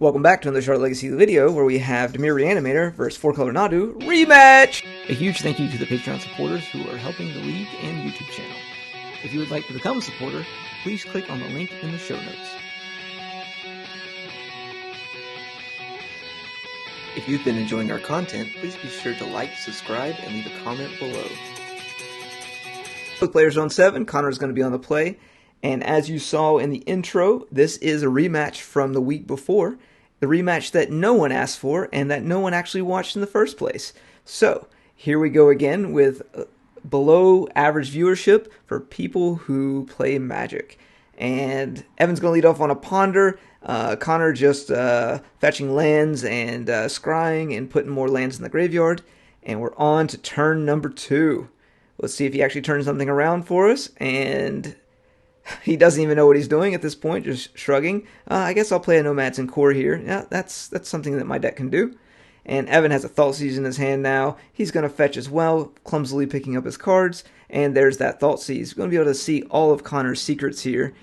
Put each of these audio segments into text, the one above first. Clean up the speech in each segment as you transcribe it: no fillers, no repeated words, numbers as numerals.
Welcome back to another short Legacy video where we have Dimir Reanimator versus 4-color Nadu Rematch! A huge thank you to the Patreon supporters who are helping the league and YouTube channel. If you would like to become a supporter, please click on the link in the show notes. If you've been enjoying our content, please be sure to like, subscribe, and leave a comment below. With Players Zone 7, Connor is going to be on the play, and as you saw in the intro, this is a rematch from the week before. The rematch that no one asked for and that no one actually watched in the first place. So, here we go again with below average viewership for people who play Magic. And Evan's going to lead off on a Ponder. Connor just fetching lands and scrying and putting more lands in the graveyard. And we're on to turn number 2. Let's see if he actually turns something around for us. And he doesn't even know what he's doing at this point, just shrugging. I guess I'll play a Nomads and Core here. Yeah, that's something that my deck can do. And Evan has a Thoughtseize in his hand now. He's going to fetch as well, clumsily picking up his cards. And there's that Thoughtseize. We're going to be able to see all of Connor's secrets here.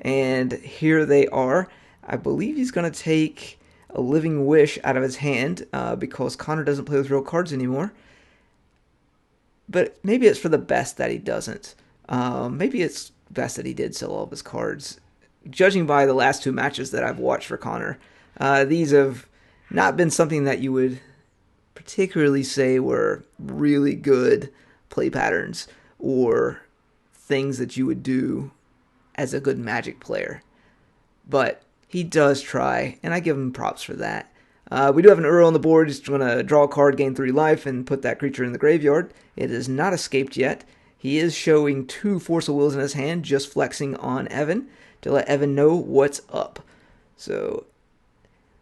And here they are. I believe he's going to take a Living Wish out of his hand because Connor doesn't play with real cards anymore. But maybe it's for the best that he doesn't. Maybe it's best that he did sell all of his cards. Judging by the last 2 matches that I've watched for Connor, these have not been something that you would particularly say were really good play patterns or things that you would do as a good Magic player. But he does try, and I give him props for that. We do have an Uro on the board. He's going to draw a card, gain 3 life, and put that creature in the graveyard. It has not escaped yet. He is showing 2 Force of Wills in his hand, just flexing on Evan to let Evan know what's up. So,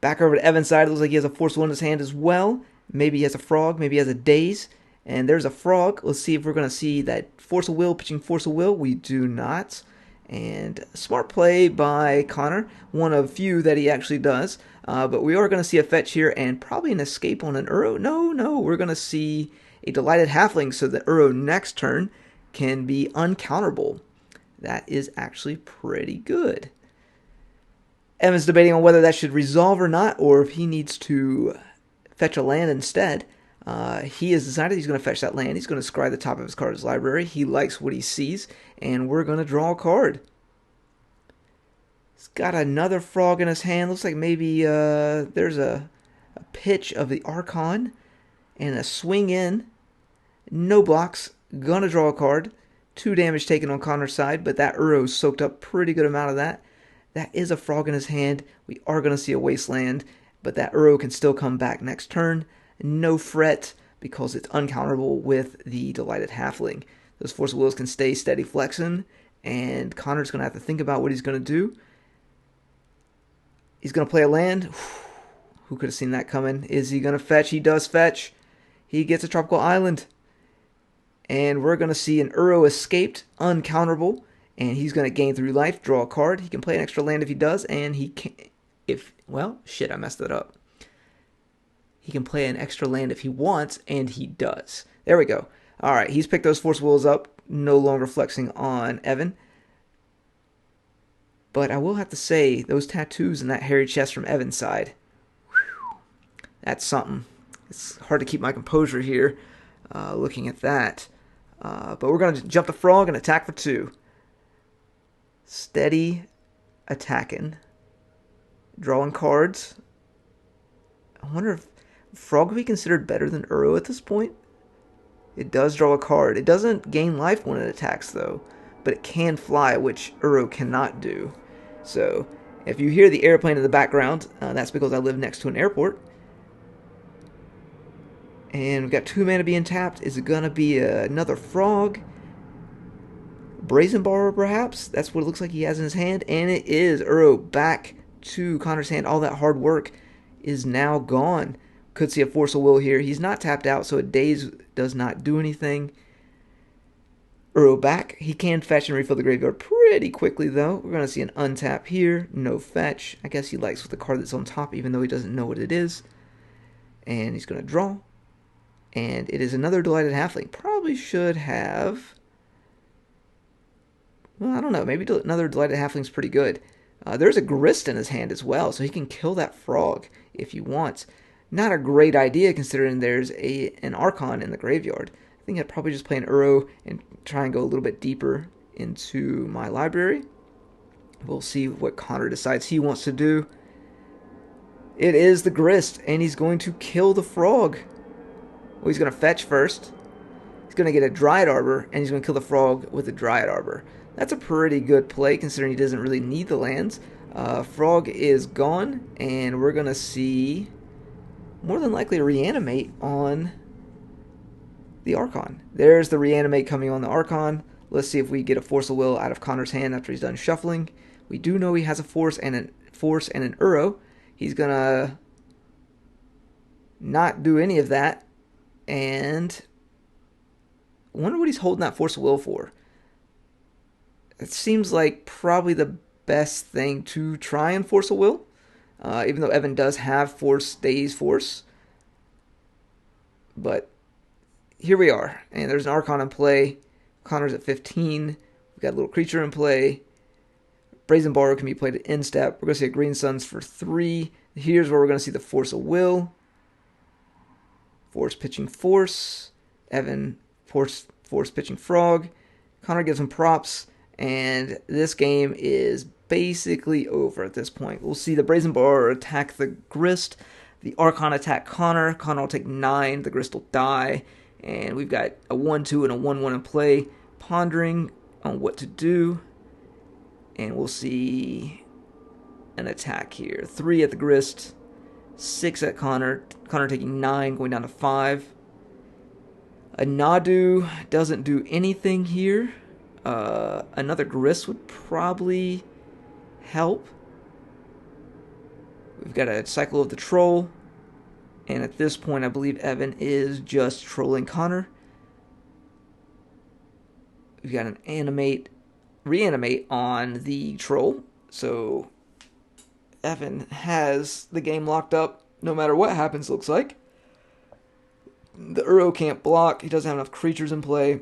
back over to Evan's side, it looks like he has a Force of Will in his hand as well. Maybe he has a Frog, maybe he has a Daze. And there's a Frog. Let's see if we're going to see that Force of Will pitching Force of Will. We do not. And smart play by Connor, one of few that he actually does. But we are going to see a fetch here and probably an escape on an Uro. No, we're going to see a Delighted Halfling so that Uro next turn can be uncounterable. That is actually pretty good. Evan's debating on whether that should resolve or not, or if he needs to fetch a land instead. He has decided he's going to fetch that land. He's going to scry the top of his card's library. He likes what he sees, and we're going to draw a card. He's got another Frog in his hand. Looks like maybe there's a pitch of the Archon and a swing in. No blocks. Gonna draw a card. 2 damage taken on Connor's side, but that Uro soaked up pretty good amount of that. That is a Frog in his hand. We are going to see a Wasteland, but that Uro can still come back next turn. No fret, because it's uncounterable with the Delighted Halfling. Those Force of Wills can stay steady flexing, and Connor's going to have to think about what he's going to do. He's going to play a land. Who could have seen that coming? Is he going to fetch? He does fetch. He gets a Tropical Island. And we're going to see an Uro escaped, uncounterable, and he's going to gain 3 life, draw a card. He can play an extra land if he does, and he can, I messed that up. He can play an extra land if he wants, and he does. There we go. All right, he's picked those Force Wills up, no longer flexing on Evan. But I will have to say, those tattoos and that hairy chest from Evan's side, that's something. It's hard to keep my composure here looking at that. But we're going to jump the Frog and attack for 2. Steady attacking. Drawing cards. I wonder if Frog would be considered better than Uro at this point. It does draw a card. It doesn't gain life when it attacks, though. But it can fly, which Uro cannot do. So, if you hear the airplane in the background, that's because I live next to an airport. And we've got 2 mana being tapped. Is it going to be another Frog? Brazen Borrower, perhaps? That's what it looks like he has in his hand. And it is. Uro back to Connor's hand. All that hard work is now gone. Could see a Force of Will here. He's not tapped out, so a Daze does not do anything. Uro back. He can fetch and refill the graveyard pretty quickly, though. We're going to see an untap here. No fetch. I guess he likes with the card that's on top, even though he doesn't know what it is. And he's going to draw. And it is another Delighted Halfling. Probably should have... Well, I don't know. Maybe another Delighted Halfling's pretty good. There's a grist in his hand as well, so he can kill that frog if he wants. Not a great idea considering there's an Archon in the graveyard. I think I'd probably just play an Uro and try and go a little bit deeper into my library. We'll see what Connor decides he wants to do. It is the grist, and he's going to kill the frog. Well, he's going to fetch first. He's going to get a Dryad Arbor, and he's going to kill the frog with a Dryad Arbor. That's a pretty good play considering he doesn't really need the lands. Frog is gone, and we're going to see more than likely a Reanimate on the Archon. There's the Reanimate coming on the Archon. Let's see if we get a Force of Will out of Connor's hand after he's done shuffling. We do know he has a Force and an Uro. He's going to not do any of that, and I wonder what he's holding that Force of Will for. It seems like probably the best thing to try and Force a Will, even though Evan does have Force Days Force. But here we are, and there's an Archon in play. Connor's at 15. We've got a little creature in play. Brazen Borrow can be played at end step. We're going to see a Green Suns for 3. Here's where we're going to see the Force of Will. Force pitching Force. Evan Force pitching Frog. Connor gives him props. And this game is basically over at this point. We'll see the Brazen Borrower attack the Grist. The Archon attack Connor. Connor will take 9. The Grist will die. And we've got a 1-2 and a 1-1 in play. Pondering on what to do. And we'll see an attack here. 3 at the Grist. 6 at Connor. Connor taking 9, going down to 5. A Nadu doesn't do anything here. Another Grist would probably help. We've got a Cycle of the Troll. And at this point, I believe Evan is just trolling Connor. We've got an Reanimate on the Troll. So Evan has the game locked up no matter what happens, looks like. The Uro can't block. He doesn't have enough creatures in play.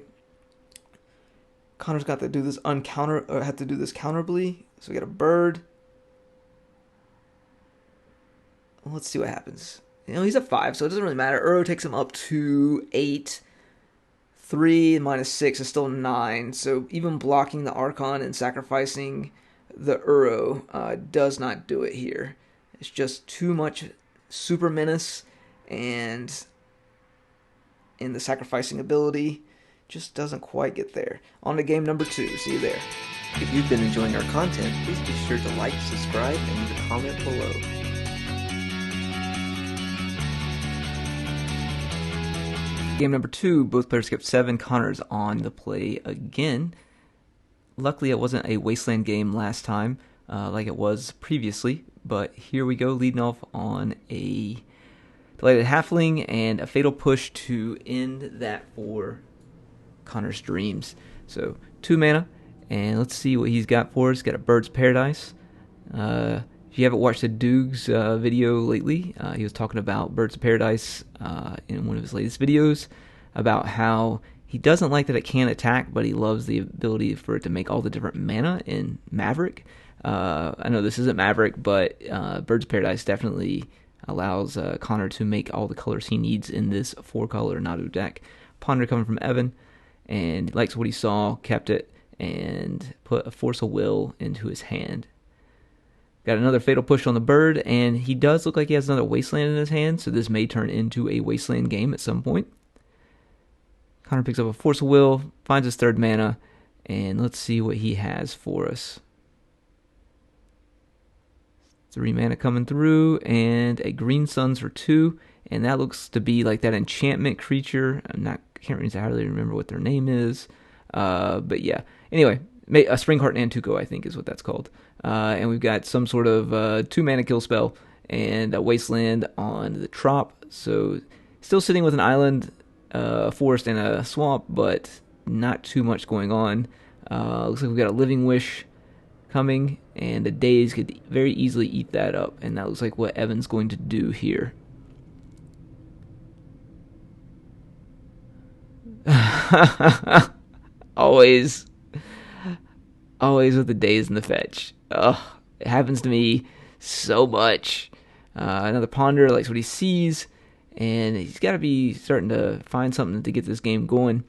Connor's got to do this counterably. So we got a bird. Let's see what happens. He's at 5, so it doesn't really matter. Uro takes him up to 8. 3 minus 6 is still 9. So even blocking the Archon and sacrificing the Uro does not do it here. It's just too much Super Menace, and in the sacrificing ability just doesn't quite get there. On to game number 2. See you there. If you've been enjoying our content, please be sure to like, subscribe, and leave a comment below. Game number 2, both players skipped 7. Connor's on the play again. Luckily, it wasn't a Wasteland game last time like it was previously, but here we go, leading off on a Delighted Halfling and a Fatal Push to end that for Connor's Dreams. So 2 mana, and let's see what he's got for us. Got a Bird's Paradise. If you haven't watched the Doogs video lately, he was talking about Birds of Paradise in one of his latest videos, about how he doesn't like that it can't attack, but he loves the ability for it to make all the different mana in Maverick. I know this isn't Maverick, but Birds of Paradise definitely allows Connor to make all the colors he needs in this 4-color Nadu deck. Ponder coming from Evan, and likes what he saw, kept it, and put a Force of Will into his hand. Got another Fatal Push on the bird, and he does look like he has another Wasteland in his hand, so this may turn into a Wasteland game at some point. Connor picks up a Force of Will, finds his 3rd mana, and let's see what he has for us. 3 mana coming through, and a Green Suns for 2, and that looks to be like that enchantment creature. Can't entirely remember what their name is, but yeah. Anyway, a Spring Heart Nantuko, I think is what that's called. And we've got some sort of 2 mana kill spell and a Wasteland on the Trop. So still sitting with an island, forest, and a swamp, but not too much going on. Looks like we've got a Living Wish coming, and the Daze could very easily eat that up. And that looks like what Evan's going to do here. Always with the Daze and the fetch. Ugh, It happens to me so much. Another Ponder likes what he sees, and he's got to be starting to find something to get this game going.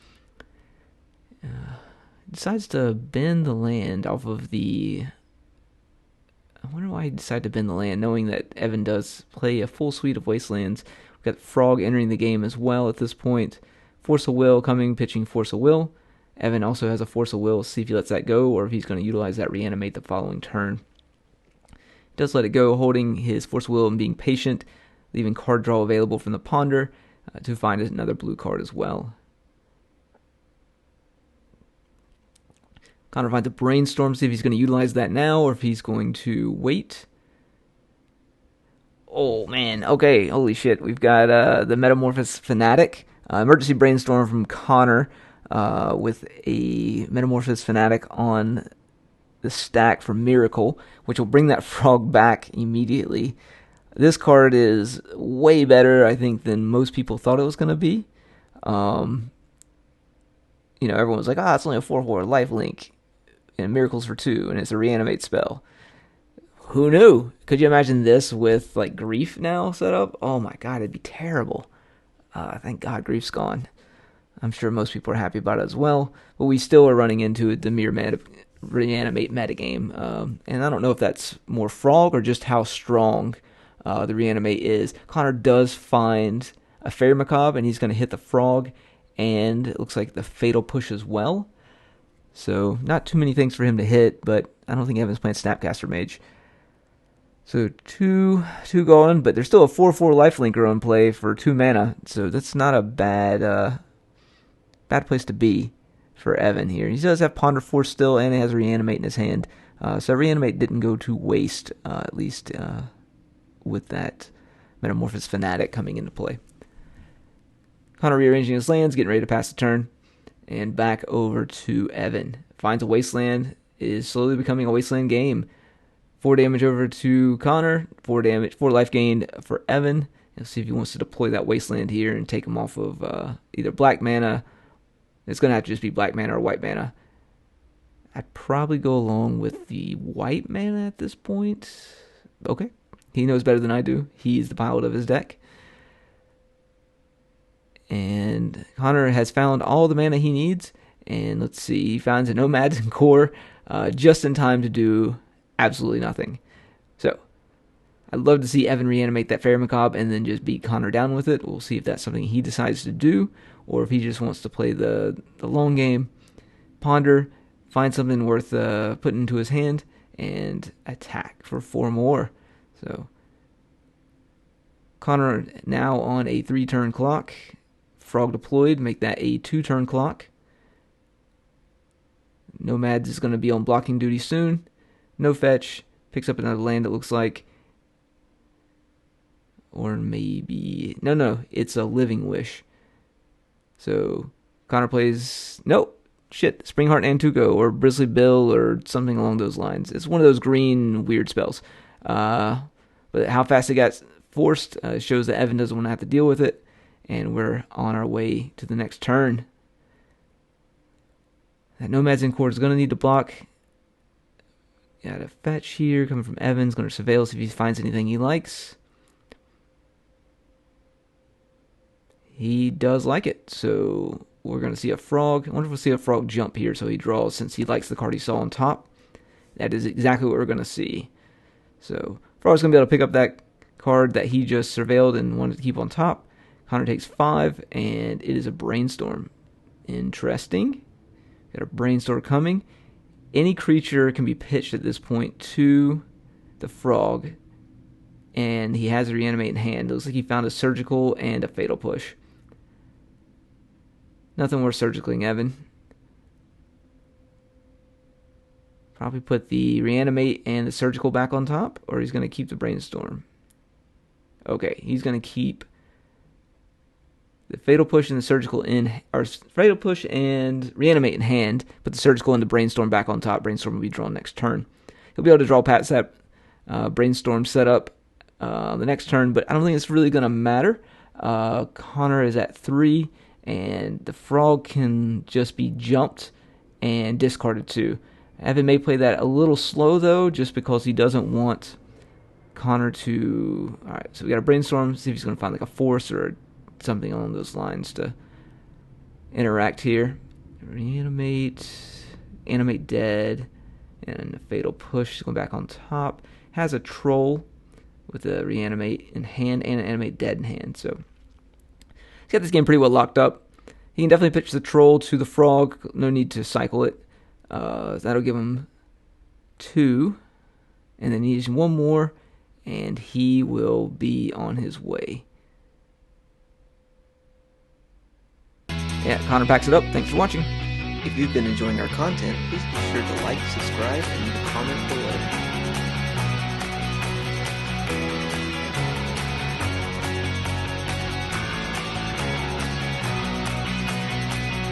Decides to bend the land off of the... I wonder why he decided to bend the land, knowing that Evan does play a full suite of Wastelands. We've got Frog entering the game as well at this point. Force of Will coming, pitching Force of Will. Evan also has a Force of Will. See if he lets that go, or if he's going to utilize that Reanimate the following turn. He does let it go, holding his Force of Will and being patient, leaving card draw available from the Ponder to find another blue card as well. Connor finds a Brainstorm, see if he's going to utilize that now or if he's going to wait. Oh, man. Okay, holy shit. We've got the Metamorphosis Fanatic. Emergency Brainstorm from Connor with a Metamorphosis Fanatic on the stack for Miracle, which will bring that Frog back immediately. This card is way better, I think, than most people thought it was going to be. Everyone was like, it's only a 4/4 lifelink. And Miracles for 2, and it's a Reanimate spell. Who knew? Could you imagine this with like Grief now set up? Oh my god, it'd be terrible. Thank God Grief's gone. I'm sure most people are happy about it as well, but we still are running into a Dimir Reanimate metagame, and I don't know if that's more Frog or just how strong the Reanimate is. Connor does find a Fairy Macabre, and he's going to hit the Frog, and it looks like the Fatal Push as well. So, not too many things for him to hit, but I don't think Evan's playing Snapcaster Mage. So, two gone, but there's still a 4/4 lifelinker on play for 2 mana, so that's not a bad place to be for Evan here. He does have Ponder Force still, and he has Reanimate in his hand. So Reanimate didn't go to waste, at least with that Metamorphosis Fanatic coming into play. Connor rearranging his lands, getting ready to pass the turn. And back over to Evan. Finds a Wasteland, is slowly becoming a Wasteland game. 4 damage over to Connor, 4 life gained for Evan. Let's see if he wants to deploy that Wasteland here and take him off of either black mana. It's going to have to just be black mana or white mana. I'd probably go along with the white mana at this point. Okay. He knows better than I do. He's the pilot of his deck. And Connor has found all the mana he needs. And let's see, he finds a Nomads and Core just in time to do absolutely nothing. So, I'd love to see Evan reanimate that Fairy Macabre and then just beat Connor down with it. We'll see if that's something he decides to do, or if he just wants to play the long game. Ponder, find something worth putting into his hand, and attack for 4 more. So, Connor now on a 3-turn clock. Frog deployed, make that a 2-turn clock. Nomads is going to be on blocking duty soon. No fetch. Picks up another land, it looks like. Or maybe... No, it's a Living Wish. So, Connor plays... Nope. Shit. Springheart and Tuco, or Bristly Bill, or something along those lines. It's one of those green weird spells. But how fast it got forced shows that Evan doesn't want to have to deal with it. And we're on our way to the next turn. That Nomads in Court is going to need to block. Got a fetch here coming from Evans. Going to surveil, see if he finds anything he likes. He does like it. So we're going to see a Frog. I wonder if we'll see a Frog jump here so he draws, since he likes the card he saw on top. That is exactly what we're going to see. So Frog's going to be able to pick up that card that he just surveilled and wanted to keep on top. Connor takes 5, and it is a Brainstorm. Interesting. Got a Brainstorm coming. Any creature can be pitched at this point to the Frog, and he has a Reanimate in hand. It looks like he found a Surgical and a Fatal Push. Nothing worth surgicaling, Evan. Probably put the Reanimate and the Surgical back on top, or he's going to keep the Brainstorm. Okay, he's going to keep the Fatal Push and the Surgical or Fatal Push and Reanimate in hand, put the Surgical and the Brainstorm back on top. Brainstorm will be drawn next turn. He'll be able to draw past that Brainstorm setup the next turn, but I don't think it's really going to matter. Connor is at 3, and the Frog can just be jumped and discarded too. Evan may play that a little slow, though, just because he doesn't want Connor to... Alright, so we got to brainstorm, see if he's going to find like a force or something along those lines to interact here. Reanimate, animate dead, and a fatal push going back on top. Has a troll with a reanimate in hand and an animate dead in hand, so he's got this game pretty well locked up. He can definitely pitch the troll to the frog, no need to cycle it. That'll give him 2, and then he needs one more, and he will be on his way. Yeah, Connor packs it up. Thanks for watching. If you've been enjoying our content, please be sure to like, subscribe, and leave a comment below.